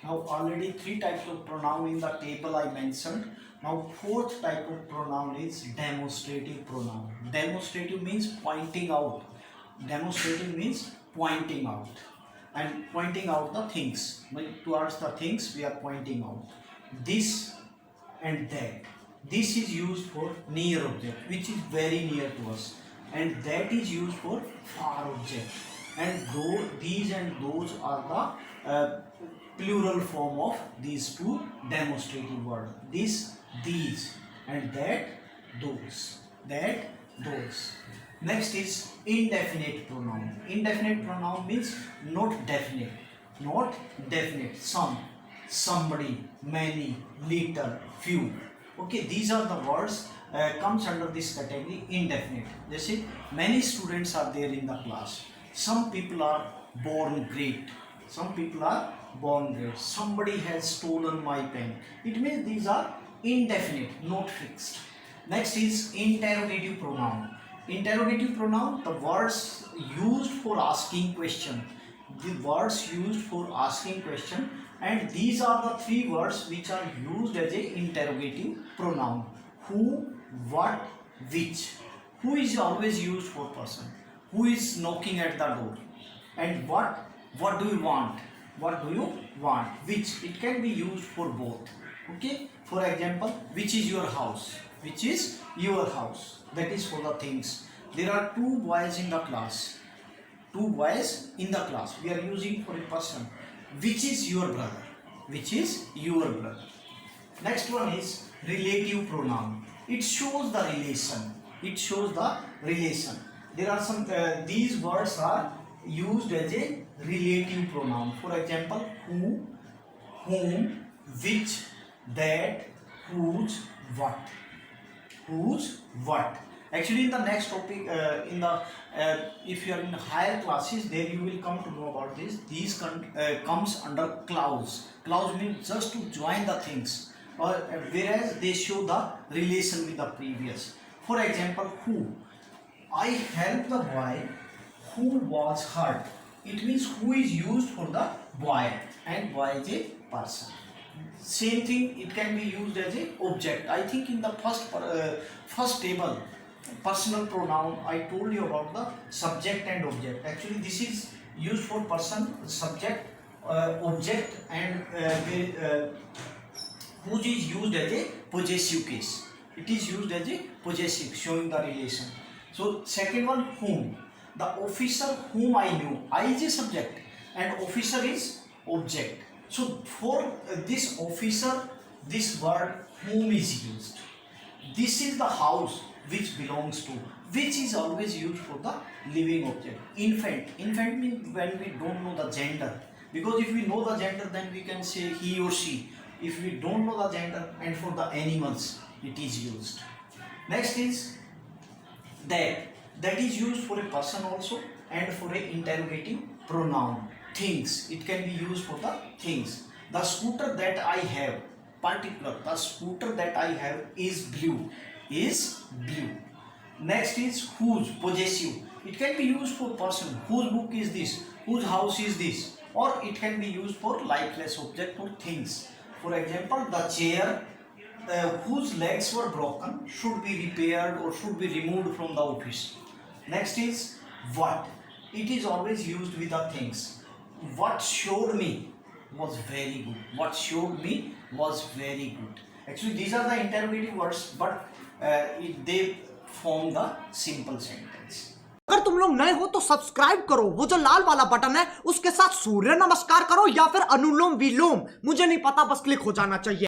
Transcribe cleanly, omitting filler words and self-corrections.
Now already three types of pronoun in the table I mentioned. Now fourth type of pronoun is demonstrative pronoun. Demonstrative means pointing out. Demonstrative means pointing out. And pointing out the things. Towards the things we are pointing out. This and that. This is used for near object, which is very near to us. And that is used for far object. And though these and those are the plural form of these two demonstrative words. This, these, and that, those. That, those. Next is indefinite pronoun. Indefinite pronoun means not definite. Not definite. Some, somebody, many, little, few. Okay, these are the words comes under this category indefinite. They say many students are there in the class. Some people are born great. Some people are born great. Somebody has stolen my pen. It means these are indefinite, not fixed. Next is interrogative pronoun. Interrogative pronoun, the words used for asking question. The words used for asking question, and these are the three words which are used as a interrogative pronoun. Who, what, which. Who is always used for person. Who is knocking at the door. And what do you want? What do you want? Which, it can be used for both. Okay, for example, which is your house? Which is your house? That is for the things. There are two boys in the class. Two boys in the class. We are using for a person. Which is your brother? Which is your brother? Next one is relative pronoun. It shows the relation. It shows the relation. There are some, these words are used as a relative pronoun. For example, who, whom, which, that, whose, what. Whose, what. Actually, in the next topic, if you are in higher classes, there you will come to know about this. These comes under clause. Clause means just to join the things, or whereas they show the relation with the previous. For example, who. I helped the boy who was hurt. It means who is used for the boy, and boy is a person. Same thing, it can be used as a object. I think in the first table, personal pronoun, I told you about the subject and object. Actually, this is used for person, subject, object, and whose is used as a possessive case. It is used as a possessive, showing the relation. So second one, whom. The officer whom I knew. I is a subject and officer is object. So for this officer, this word whom is used. This is the house which belongs to, which is always used for the living object. Infant. Infant means when we don't know the gender. Because if we know the gender, then we can say he or she. If we don't know the gender, and for the animals, it is used. Next is that. That is used for a person also, and for a interrogative pronoun. Things. It can be used for the things. The scooter that I have, particular, the scooter that I have is blue. Is blue. Next is whose, possessive. It can be used for person. Whose book is this? Whose house is this? Or it can be used for lifeless object or things. For example, the chair whose legs were broken should be repaired or should be removed from the office. Next is what. It is always used with the things. What showed me was very good. What showed me was very good. Actually, these are the interrogative words, but they form the simple sentence. अगर तुम लोग नए हो तो subscribe करो, वो जो लाल वाला बटन है उसके साथ सूर्य नमस्कार करो या फिर अनुलोम विलोम, मुझे नहीं पता, बस क्लिक हो जाना चाहिए।